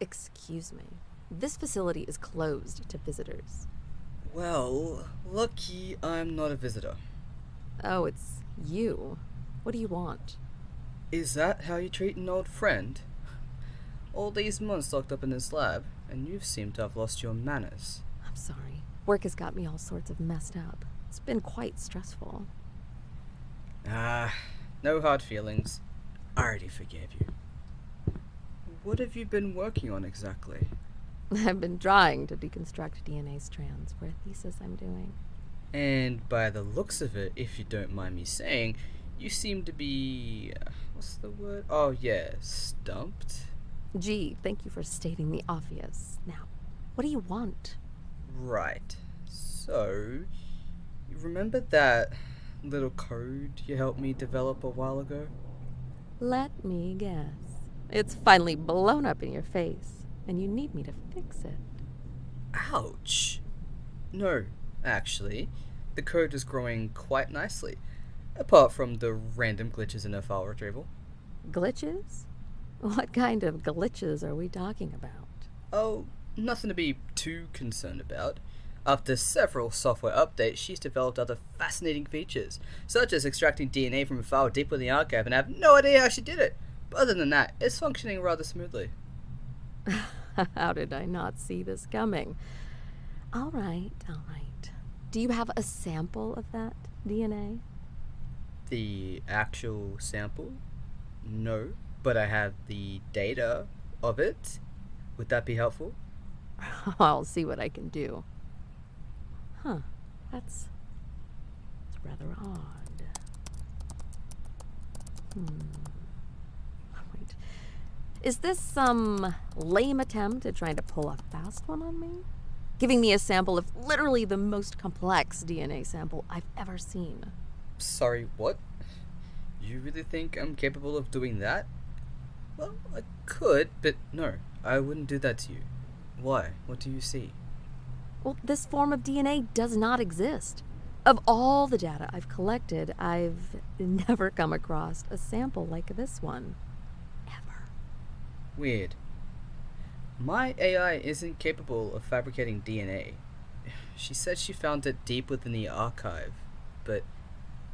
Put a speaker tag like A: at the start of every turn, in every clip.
A: Excuse me. This facility is closed to visitors.
B: Well, lucky I'm not a visitor.
A: Oh, it's you. What do you want?
B: Is that how you treat an old friend? All these months locked up in this lab, and you seem to have lost your manners.
A: I'm sorry. Work has got me all sorts of messed up. It's been quite stressful.
B: No hard feelings. I already forgave you. What have you been working on exactly?
A: I've been trying to deconstruct DNA strands for a thesis I'm doing.
B: And by the looks of it, if you don't mind me saying, you seem to be... what's the word? Oh yeah, stumped?
A: Gee, thank you for stating the obvious. Now, what do you want?
B: Right. So, you remember that little code you helped me develop a while ago?
A: Let me guess. It's finally blown up in your face, and you need me to fix it.
B: Ouch. No, actually, the code is growing quite nicely, apart from the random glitches in a file retrieval.
A: Glitches? What kind of glitches are we talking about?
B: Oh, nothing to be too concerned about. After several software updates, she's developed other fascinating features, such as extracting DNA from a file deep in the archive, and I have no idea how she did it. But other than that, it's functioning rather smoothly.
A: How did I not see this coming? All right. Do you have a sample of that DNA?
B: The actual sample? No, but I have the data of it. Would that be helpful?
A: I'll see what I can do. Huh. That's rather odd. Wait. Is this some lame attempt at trying to pull a fast one on me? Giving me a sample of literally the most complex DNA sample I've ever seen.
B: Sorry, what? You really think I'm capable of doing that? Well, I could, but no, I wouldn't do that to you. Why? What do you see?
A: Well, this form of DNA does not exist. Of all the data I've collected, I've never come across a sample like this one. Ever.
B: Weird. My AI isn't capable of fabricating DNA. She said she found it deep within the archive, but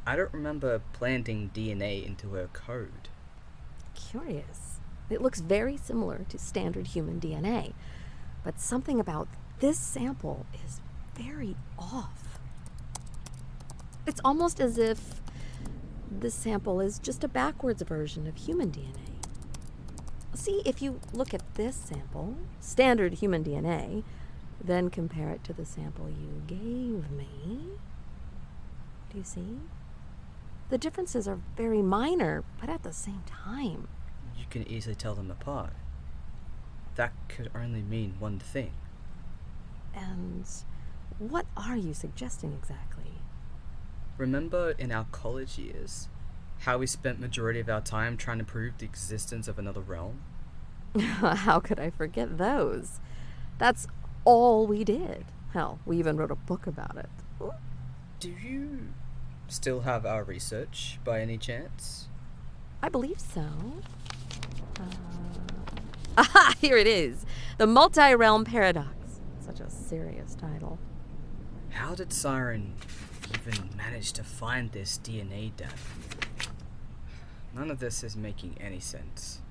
B: I don't remember planting DNA into her code.
A: Curious. It looks very similar to standard human DNA, but something about this sample is very off. It's almost as if this sample is just a backwards version of human DNA. See, if you look at this sample, standard human DNA, then compare it to the sample you gave me. Do you see? The differences are very minor, but at the same time.
B: You can easily tell them apart. That could only mean one thing.
A: And what are you suggesting exactly?
B: Remember in our college years, how we spent majority of our time trying to prove the existence of another realm?
A: How could I forget those? That's all we did. Hell, we even wrote a book about it.
B: Do you still have our research by any chance?
A: I believe so. Aha! Here it is. The Multi-Realm Paradox. Such a serious title.
B: How did Siren even manage to find this DNA data? None of this is making any sense.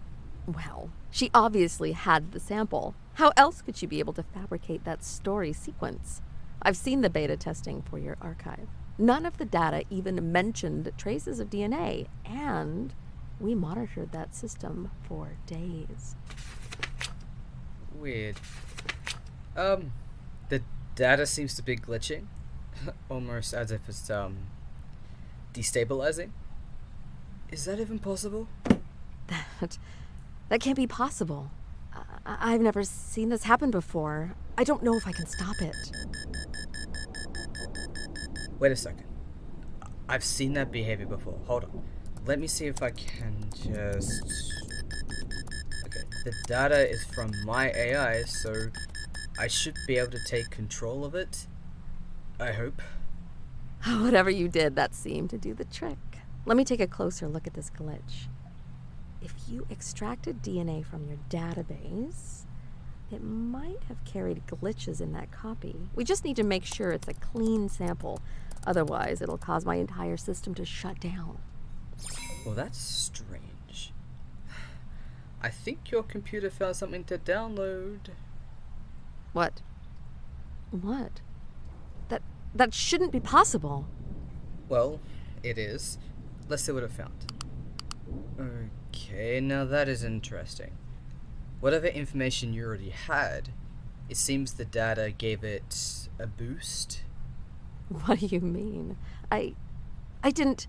A: Well, she obviously had the sample. How else could she be able to fabricate that story sequence? I've seen the beta testing for your archive. None of the data even mentioned traces of DNA, and we monitored that system for days.
B: Weird. The data seems to be glitching. Almost as if it's, destabilizing. Is that even possible?
A: That can't be possible. I've never seen this happen before. I don't know if I can stop it.
B: Wait a second. I've seen that behavior before. Hold on. Let me see if I can just... Okay, the data is from my AI, so I should be able to take control of it. I hope.
A: Whatever you did, that seemed to do the trick. Let me take a closer look at this glitch. If you extracted DNA from your database, It might have carried glitches in that copy. We just need to make sure it's a clean sample. Otherwise, it'll cause my entire system to shut down.
B: Well, that's strange. I think your computer found something to download.
A: What? What? That shouldn't be possible.
B: Well, it is. Let's see what it found. Okay, now that is interesting. Whatever information you already had, it seems the data gave it a boost.
A: What do you mean? I didn't...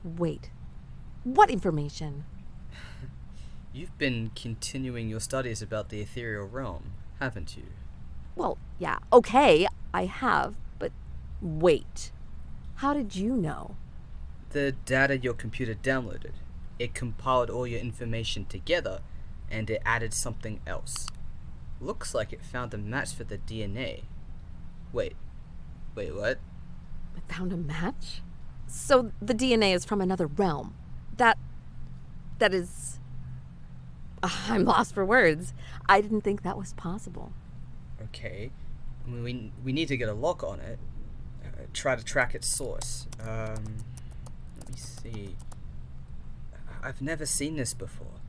A: Wait. What information?
B: You've been continuing your studies about the ethereal realm, haven't you?
A: Well, yeah, okay, I have, but wait. How did you know?
B: The data your computer downloaded. It compiled all your information together, and it added something else. Looks like it found a match for the DNA. Wait, what?
A: It found a match? So the DNA is from another realm. That is... I'm lost for words. I didn't think that was possible.
B: Okay, we need to get a lock on it. Try to track its source. Let me see. I've never seen this before.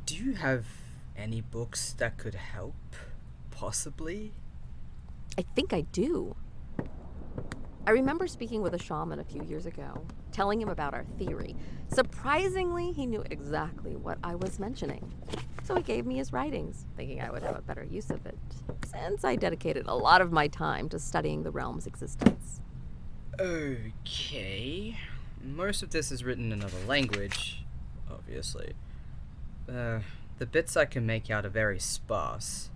B: Do you have any books that could help? Possibly?
A: I think I do. I remember speaking with a shaman a few years ago, telling him about our theory. Surprisingly, he knew exactly what I was mentioning. So he gave me his writings, thinking I would have a better use of it, since I dedicated a lot of my time to studying the realm's existence.
B: Okay. Most of this is written in another language, obviously. The bits I can make out are very sparse.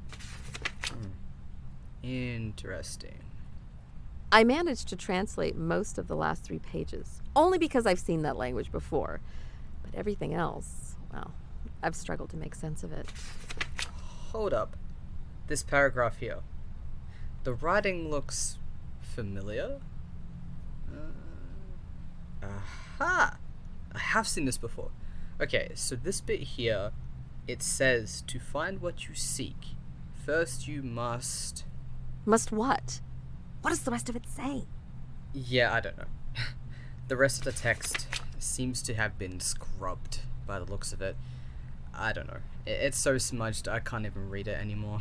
B: Interesting.
A: I managed to translate most of the last 3 pages, only because I've seen that language before. But everything else, well, I've struggled to make sense of it.
B: Hold up. This paragraph here. The writing looks familiar. Aha! I have seen this before. Okay, so this bit here, it says, to find what you seek, first you must...
A: Must what? What does the rest of it say?
B: Yeah, I don't know. The rest of the text seems to have been scrubbed by the looks of it. I don't know. It's so smudged I can't even read it anymore.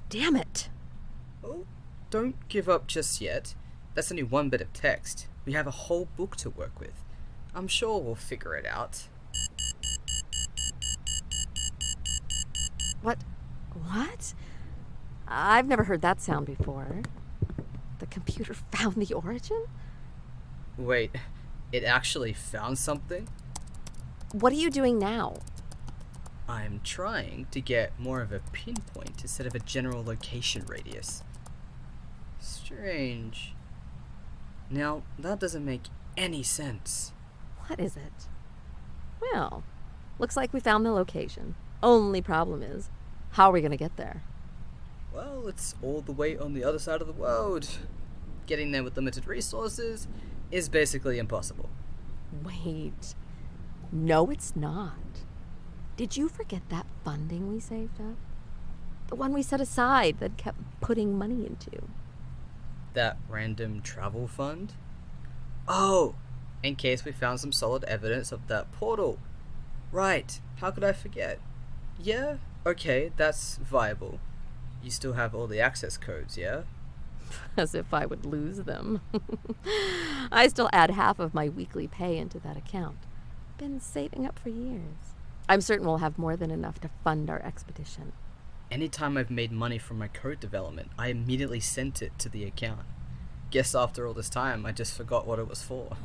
A: Damn it!
B: Oh, don't give up just yet. That's only one bit of text. We have a whole book to work with. I'm sure we'll figure it out.
A: What? I've never heard that sound before. The computer found the origin?
B: Wait, it actually found something?
A: What are you doing now?
B: I'm trying to get more of a pinpoint instead of a general location radius. Strange. Now, that doesn't make any sense.
A: What is it? Well, looks like we found the location. Only problem is, how are we going to get there?
B: Well, it's all the way on the other side of the world. Getting there with limited resources is basically impossible.
A: Wait. No, it's not. Did you forget that funding we saved up? The one we set aside that kept putting money into?
B: That random travel fund? Oh, in case we found some solid evidence of that portal. Right, how could I forget? Yeah, okay, that's viable. You still have all the access codes, yeah?
A: As if I would lose them. I still add half of my weekly pay into that account. Been saving up for years. I'm certain we'll have more than enough to fund our expedition.
B: Anytime I've made money from my code development, I immediately sent it to the account. Guess after all this time, I just forgot what it was for.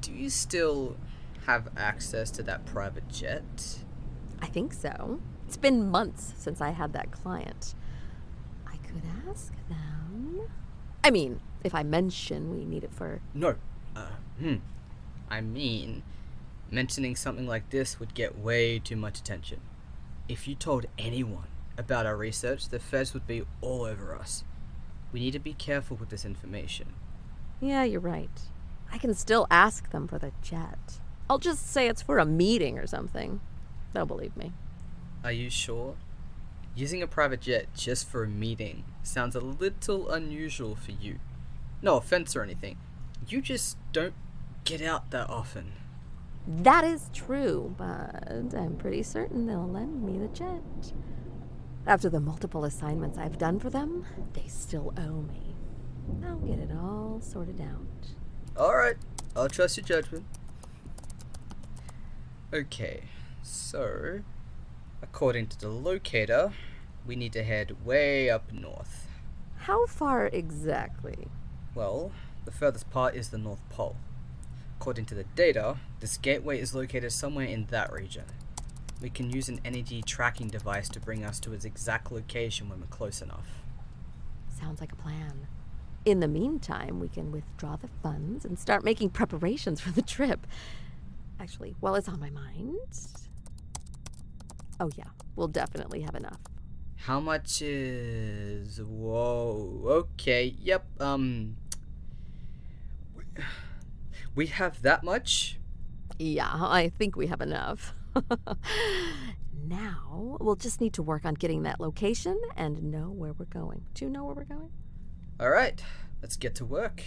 B: Do you still have access to that private jet?
A: I think so. It's been months since I had that client. I could ask them. I mean, if I mention we need it for...
B: No. I mean, mentioning something like this would get way too much attention. If you told anyone about our research, the feds would be all over us. We need to be careful with this information.
A: Yeah, you're right. I can still ask them for the jet. I'll just say it's for a meeting or something. They'll believe me.
B: Are you sure? Using a private jet just for a meeting sounds a little unusual for you. No offense or anything. You just don't get out that often.
A: That is true, but I'm pretty certain they'll lend me the jet. After the multiple assignments I've done for them, they still owe me. I'll get it all sorted out.
B: Alright, I'll trust your judgment. Okay, so, according to the locator, we need to head way up north.
A: How far exactly?
B: Well, the furthest part is the North Pole. According to the data, this gateway is located somewhere in that region. We can use an energy tracking device to bring us to its exact location when we're close enough.
A: Sounds like a plan. In the meantime, we can withdraw the funds and start making preparations for the trip. Actually, while it's on my mind... Oh yeah, we'll definitely have enough.
B: How much is... Whoa, okay, yep, we have that much?
A: Yeah, I think we have enough. Now, we'll just need to work on getting that location and know where we're going. Do you know where we're going?
B: Alright, let's get to work.